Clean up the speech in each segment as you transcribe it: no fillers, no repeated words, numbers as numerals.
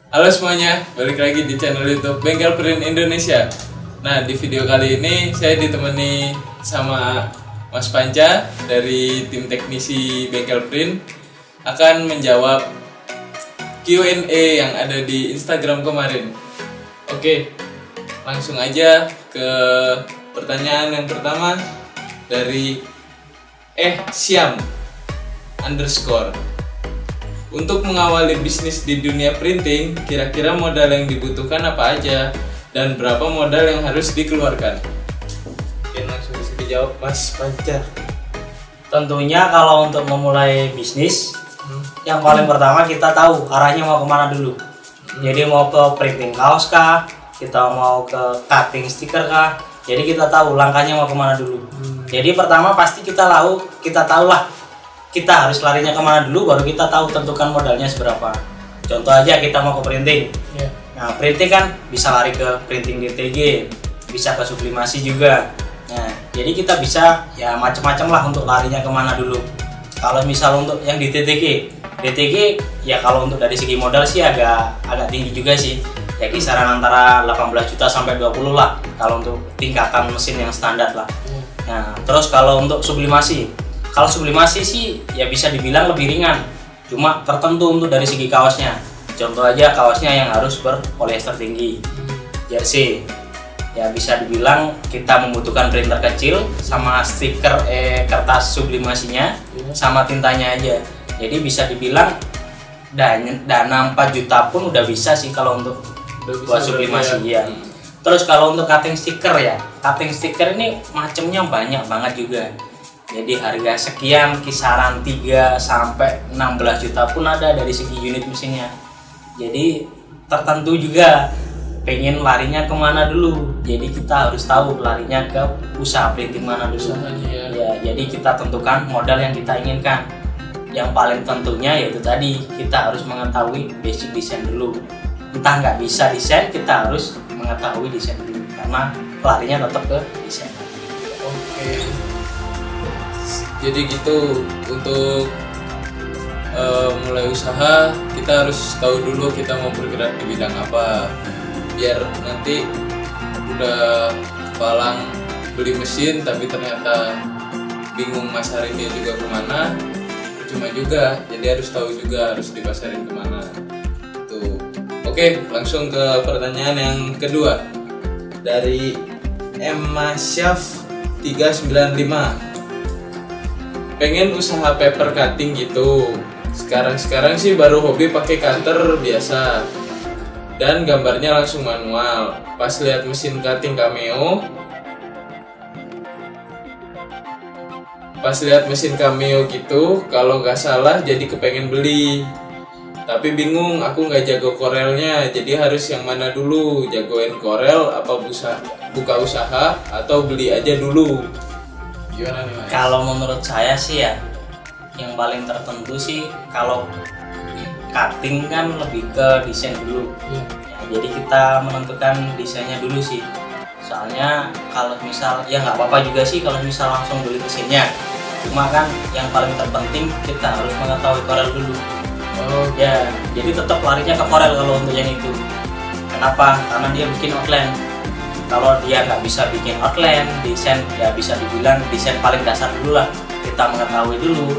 Halo semuanya, balik lagi di channel YouTube Bengkel Print Indonesia. Nah, di video kali ini saya ditemani sama Mas Panca dari tim teknisi Bengkel Print akan menjawab Q&A yang ada di Instagram kemarin. Oke, langsung aja ke pertanyaan yang pertama dari Siam _ Untuk mengawali bisnis di dunia printing, kira-kira modal yang dibutuhkan apa aja dan berapa modal yang harus dikeluarkan? Oke, langsung bisa dijawab Mas Panca. Tentunya kalau untuk memulai bisnis, yang paling pertama kita tahu arahnya mau kemana dulu. Jadi mau ke printing kaos kah, kita mau ke cutting stiker kah. Jadi kita tahu langkahnya mau kemana dulu. Jadi pertama pasti kita tahu lah kita harus larinya kemana dulu, baru kita tahu tentukan modalnya seberapa. Contoh aja kita mau ke printing. Nah, printing kan bisa lari ke printing DTG, bisa ke sublimasi juga. Nah, jadi kita bisa ya macam-macam lah untuk larinya kemana dulu. Kalau misal untuk yang di DTG ya kalau untuk dari segi modal sih agak tinggi juga sih. Ya kisaran antara 18 juta sampai 20 lah kalau untuk tingkatan mesin yang standar lah. Nah, terus kalau untuk sublimasi, kalau sublimasi sih ya bisa dibilang lebih ringan, cuma tertentu untuk dari segi kaosnya. Contoh aja kaosnya yang harus berpolyester tinggi, jersey. Ya bisa dibilang kita membutuhkan printer kecil sama stiker kertas sublimasinya sama tintanya aja. Jadi bisa dibilang dana 4 juta pun udah bisa sih kalau untuk buat sublimasi ya. Terus kalau untuk cutting stiker ya, cutting stiker ini macamnya banyak banget juga. Jadi harga sekian kisaran 3 sampai 16 juta pun ada dari segi unit mesinnya. Jadi tertentu juga pengen larinya kemana dulu. Jadi kita harus tahu larinya ke usaha printing mana dulu. Ya, jadi kita tentukan modal yang kita inginkan. Yang paling tentunya yaitu tadi kita harus mengetahui basic desain dulu. Entah nggak bisa desain, kita harus mengetahui desain dulu karena larinya tetap ke desain. Oke. Jadi gitu, untuk mulai usaha kita harus tahu dulu kita mau bergerak di bidang apa, biar nanti udah kepalang beli mesin tapi ternyata bingung masarin dia juga kemana, cuma juga. Jadi harus tahu juga harus dipasarin kemana tuh. Oke, langsung ke pertanyaan yang kedua dari Syaf 395. Pengen usaha paper cutting gitu. Sekarang sih baru hobi pakai cutter biasa dan gambarnya langsung manual. Pas lihat mesin cutting Cameo gitu, kalau nggak salah jadi kepengen beli. Tapi bingung, aku nggak jago Corelnya, jadi harus yang mana dulu? Jagoin Corel apa buka usaha atau beli aja dulu? Gimana nih, Mas? Kalau menurut saya sih ya, yang paling tertentu sih kalau cutting kan lebih ke desain dulu. Ya, jadi kita menentukan desainnya dulu sih. Soalnya kalau misal ya nggak apa-apa juga sih kalau misal langsung beli mesinnya. Cuma kan yang paling terpenting kita harus mengetahui Corel dulu. Ya, jadi tetap larinya ke Corel kalau untuk yang itu. Kenapa? Karena dia bikin outline. Kalau dia nggak bisa bikin outline, desain ya bisa dibilang desain paling dasar dulu lah. Kita mengetahui dulu,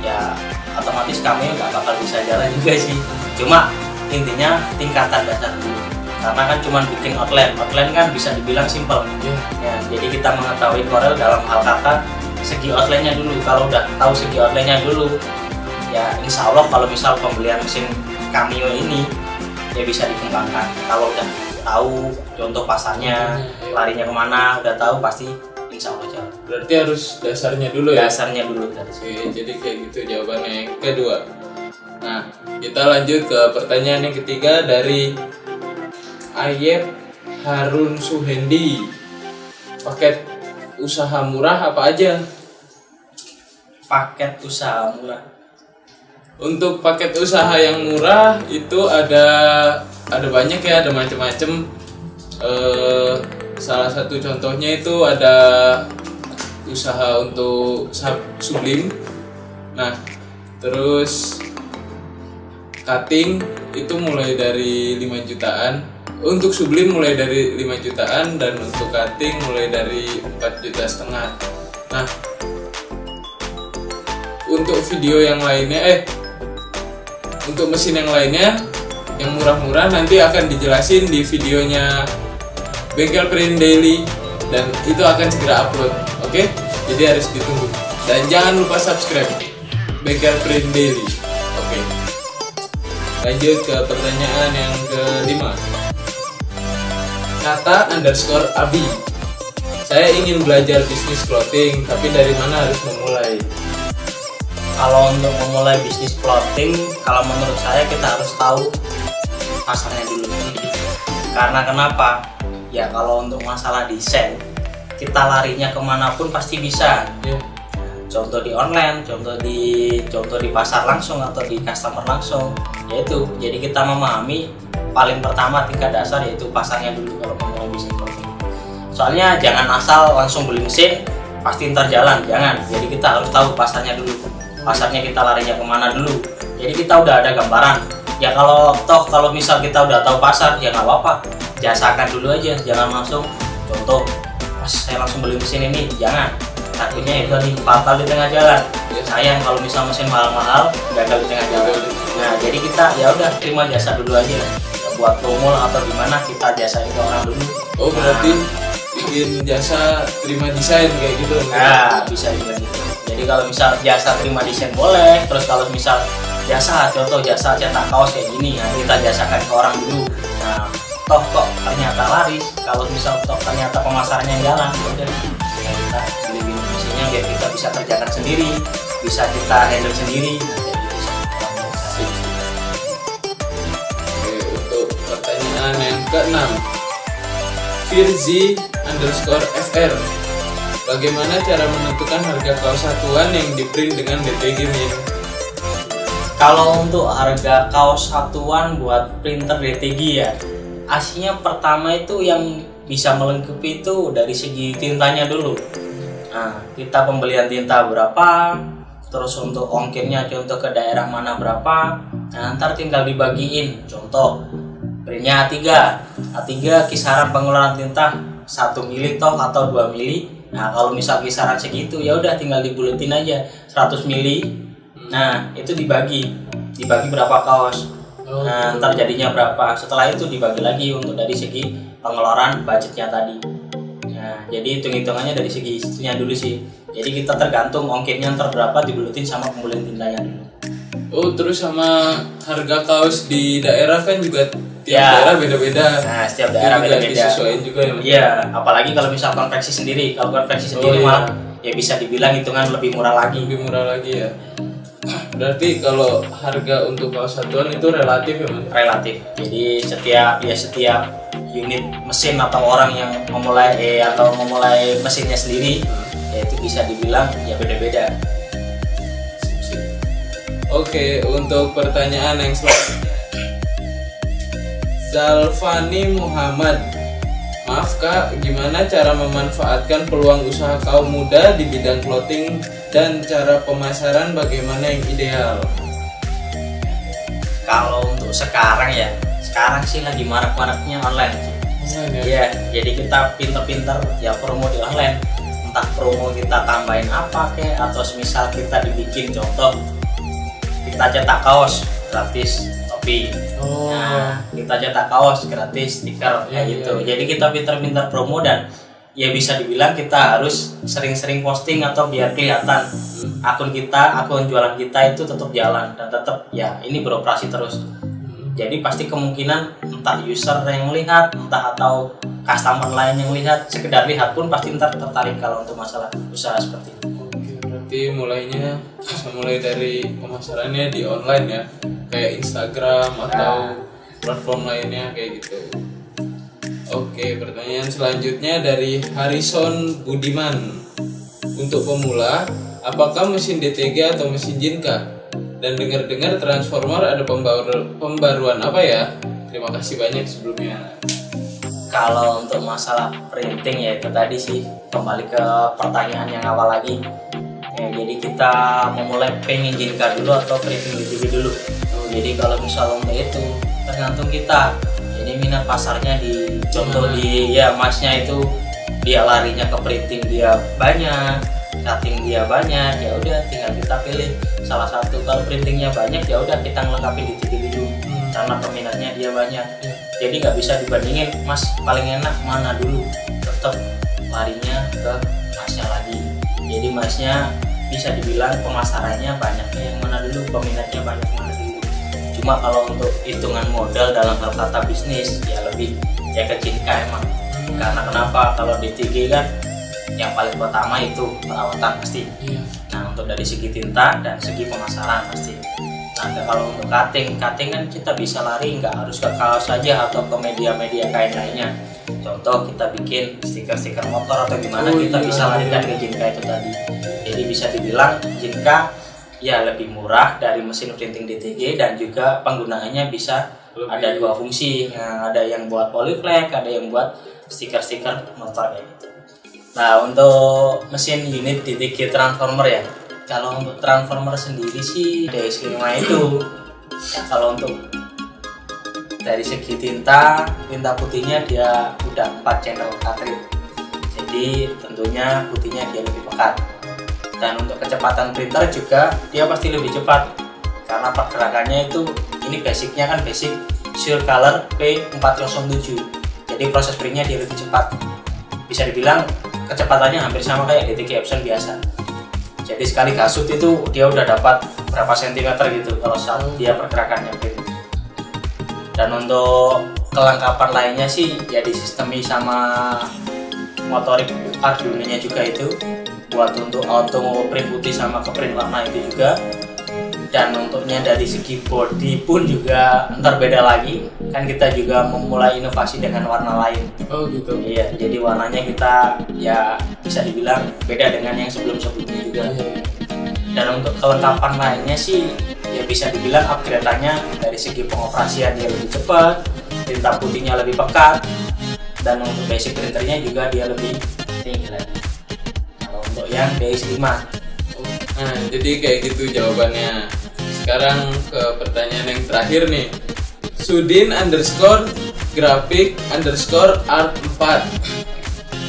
ya otomatis kami nggak bakal bisa jalan juga sih. Cuma intinya tingkatan dasar dulu. Karena kan cuma bikin outline kan bisa dibilang simple. Ya, jadi kita mengetahui Corel dalam hal kata segi outline-nya dulu. Kalau udah tahu segi outline-nya dulu, ya insya Allah kalau misal pembelian mesin Cameo ini ya bisa dikembangkan. Kalau udah tahu contoh pasarnya, larinya kemana, udah tahu pasti insya Allah jalan. Berarti harus dasarnya dulu ya? Dasarnya dulu. Oke, jadi kayak gitu jawabannya yang kedua. Nah, kita lanjut ke pertanyaan yang ketiga dari Ayep Harun Suhendi. Paket usaha murah apa aja? Paket usaha murah. Untuk paket usaha yang murah itu ada banyak ya, ada macam-macam. Salah satu contohnya itu ada usaha untuk sublim. Nah, terus cutting itu mulai dari 5 jutaan. Untuk Sublime mulai dari 5 jutaan dan untuk cutting mulai dari 4,5 juta. Nah, untuk video yang lainnya untuk mesin yang lainnya yang murah-murah nanti akan dijelasin di videonya Bengkel Print Daily dan itu akan segera upload. Oke? Jadi harus ditunggu. Dan jangan lupa subscribe Bengkel Print Daily. Oke. Lanjut ke pertanyaan yang kelima. Kata _Abi. Saya ingin belajar bisnis clothing, tapi dari mana harus memulai? Kalau untuk memulai bisnis clothing, kalau menurut saya kita harus tahu pasarnya dulu. Karena kenapa? Ya kalau untuk masalah desain, kita larinya kemanapun pasti bisa. Contoh di online, contoh di pasar langsung atau di customer langsung. Yaitu, jadi kita memahami paling pertama tingkat dasar yaitu pasarnya dulu kalau memulai bisnis clothing. Soalnya jangan asal langsung beli mesin pasti ntar jalan, jangan. Jadi kita harus tahu pasarnya dulu. Pasarnya kita larinya kemana dulu. Jadi kita udah ada gambaran. Ya kalau misal kita udah tahu pasar ya nggak apa-apa. Jasakan dulu aja, jangan langsung. Contoh, pas saya langsung beli mesin ini, jangan. Takutnya itu fatal di tengah jalan. Sayang kalau misal mesin mahal-mahal gagal di tengah jalan. Nah jadi kita ya udah terima jasa dulu aja. Buat promo atau gimana kita jasain ke orang dulu. Oh berarti bikin jasa terima desain kayak gitu? Nah bisa juga gitu. Jadi kalau misal jasa terima desain boleh. Terus kalau misal jasa, contoh jasa cetak kaos kayak gini, ya kita jasakan ke orang dulu. Nah toh ternyata laris. Kalau misal ternyata pemasarannya jalan, udah ya kita beli mesinnya biar kita bisa kerjakan sendiri, bisa kita handle sendiri. Pertanyaan yang ke-6, Firzi_FR. Bagaimana cara menentukan harga kaos satuan yang diprint dengan DTG Min? Kalau untuk harga kaos satuan buat printer DTG ya, aslinya pertama itu yang bisa melengkapi itu dari segi tintanya dulu. Nah, kita pembelian tinta berapa, terus untuk ongkirnya contoh ke daerah mana berapa, nah ntar tinggal dibagiin. Contoh printnya A3 kisaran pengeluaran tinta 1 mili toh atau 2 mili. Nah kalau misal kisaran segitu ya udah tinggal dibuletin aja 100 mili. Nah itu dibagi berapa kaos. Nah ntar jadinya berapa. Setelah itu dibagi lagi untuk dari segi pengeluaran budgetnya tadi. Nah jadi hitung-hitungannya dari segi itunya dulu sih. Jadi kita tergantung ongkirnya ntar berapa dibuletin sama pembuletin tintanya dulu. Oh terus sama harga kaos di daerah kan juga tiap daerah beda-beda. Nah, setiap daerah beda-beda. Disesuaikan juga ya. Iya, apalagi kalau misal konveksi sendiri. Kalau konveksi sendiri malah ya bisa dibilang hitungan lebih murah lagi. Lebih murah lagi ya. Berarti kalau harga untuk kaos satuan itu relatif ya, Mas? Relatif. Jadi setiap unit mesin atau orang yang memulai mesinnya sendiri, ya itu bisa dibilang ya beda-beda. Oke, untuk pertanyaan yang selanjutnya. Zalfani Muhammad, maaf Kak, gimana cara memanfaatkan peluang usaha kaum muda di bidang clothing dan cara pemasaran bagaimana yang ideal? Kalau untuk sekarang sih lagi marak-maraknya online. Iya, jadi kita pinter-pinter ya promo di online. Entah promo kita tambahin apa atau semisal kita dibikin contoh kita cetak kaos gratis topi. Nah, kita cetak kaos gratis stiker kayak gitu. Jadi kita pintar-pintar promo dan ya bisa dibilang kita harus sering-sering posting atau biar kelihatan akun jualan kita itu tetap jalan dan tetap ya ini beroperasi terus. Jadi pasti kemungkinan entah user yang melihat, entah atau customer lain yang lihat, sekedar lihat pun pasti ntar tertarik kalau untuk masalah usaha seperti itu. Berarti mulainya bisa mulai dari pemasarannya di online ya, kayak Instagram atau platform lainnya kayak gitu. Oke, pertanyaan selanjutnya dari Harrison Budiman. Untuk pemula, apakah mesin DTG atau mesin Jinka? Dan dengar-dengar transformer ada pembaruan apa ya? Terima kasih banyak sebelumnya. Kalau untuk masalah printing ya itu tadi sih, kembali ke pertanyaan yang awal lagi. Ya, jadi kita memulai pengen Jinka dulu atau printing DTG dulu. Jadi kalau misalnya itu tergantung kita. Ini minat pasarnya di contoh di ya masnya itu dia larinya ke printing dia banyak, cutting dia banyak, ya udah tinggal kita pilih salah satu. Kalau printingnya banyak ya udah kita ngelengkapin di titik dulu karena peminatnya dia banyak. Jadi nggak bisa dibandingin mas paling enak mana dulu, tetap larinya ke masnya lagi. Jadi masnya bisa dibilang pemasarannya banyaknya yang mana dulu, peminatnya banyak mana dulu. Cuma kalau untuk hitungan modal dalam hal kata bisnis ya lebih ya ke Jinka emang. Karena kenapa? Kalau di TG kan yang paling pertama itu perawatan pasti. Nah untuk dari segi tinta dan segi pemasaran pasti. Nah kalau untuk cutting kan kita bisa lari nggak harus ke kaos saja atau ke media-media kain lainnya. Contoh kita bikin stiker-stiker motor atau gimana, kita bisa larikan ke Jinka itu tadi. Jadi bisa dibilang Jinka ya lebih murah dari mesin printing DTG dan juga penggunaannya bisa ada dua fungsi. Nah, ada yang buat polyflag, ada yang buat stiker-stiker motor kayak gitu. Nah untuk mesin unit DTG transformer ya, kalau untuk transformer sendiri sih DX5 itu ya, kalau untuk dari segi tinta putihnya dia udah 4 channel cartridge, jadi tentunya putihnya dia lebih pekat. Dan untuk kecepatan printer juga dia pasti lebih cepat karena pergerakannya itu ini basicnya kan basic Surcolor P407, jadi proses printnya dia lebih cepat. Bisa dibilang kecepatannya hampir sama kayak DTG Epson biasa. Jadi sekali kasut itu dia udah dapat berapa sentimeter gitu kalau saat dia pergerakannya print. Dan untuk kelengkapan lainnya sih ya disistemi sama motorik Arduino-nya juga itu buat untuk auto print putih sama ke print warna itu juga. Dan untuknya dari segi body pun juga ntar beda lagi, kan kita juga memulai inovasi dengan warna lain. Oh gitu. Iya, jadi warnanya kita ya bisa dibilang beda dengan yang sebelum-sebelumnya juga. Dan untuk kelengkapan lainnya sih ya bisa dibilang upgrade-nya dari segi pengoperasian dia lebih cepat, tinta putihnya lebih pekat, dan untuk basic printernya juga dia lebih tinggi lagi. Kalau untuk yang DX5. Nah, jadi kayak gitu jawabannya. Sekarang ke pertanyaan yang terakhir nih. Sudin_graphic_art 4.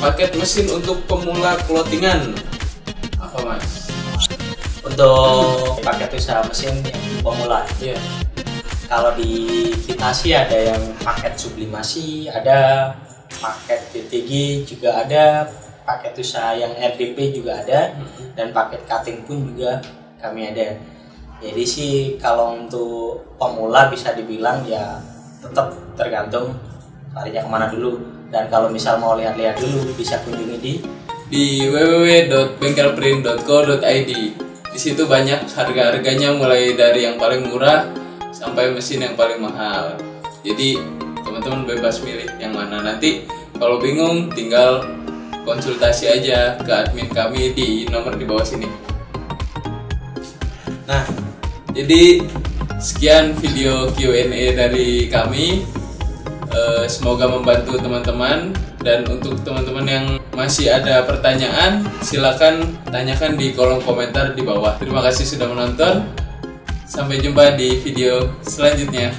Paket mesin untuk pemula clothingan. Apa mas? Untuk paket usaha mesin yang pemula. Iya. Kalau di kita sih ada yang paket sublimasi, ada paket DTG juga ada, paket usaha yang RDP juga ada, dan paket cutting pun juga kami ada. Jadi sih kalau untuk pemula bisa dibilang ya tetap tergantung larinya kemana dulu. Dan kalau misal mau lihat-lihat dulu bisa kunjungi di www.bengkelprint.co.id. Di situ banyak harga-harganya mulai dari yang paling murah sampai mesin yang paling mahal. Jadi teman-teman bebas milih yang mana. Nanti kalau bingung tinggal konsultasi aja ke admin kami di nomor di bawah sini. Nah, jadi sekian video Q&A dari kami. Semoga membantu teman-teman. Dan untuk teman-teman yang masih ada pertanyaan, silakan tanyakan di kolom komentar di bawah. Terima kasih sudah menonton. Sampai jumpa di video selanjutnya.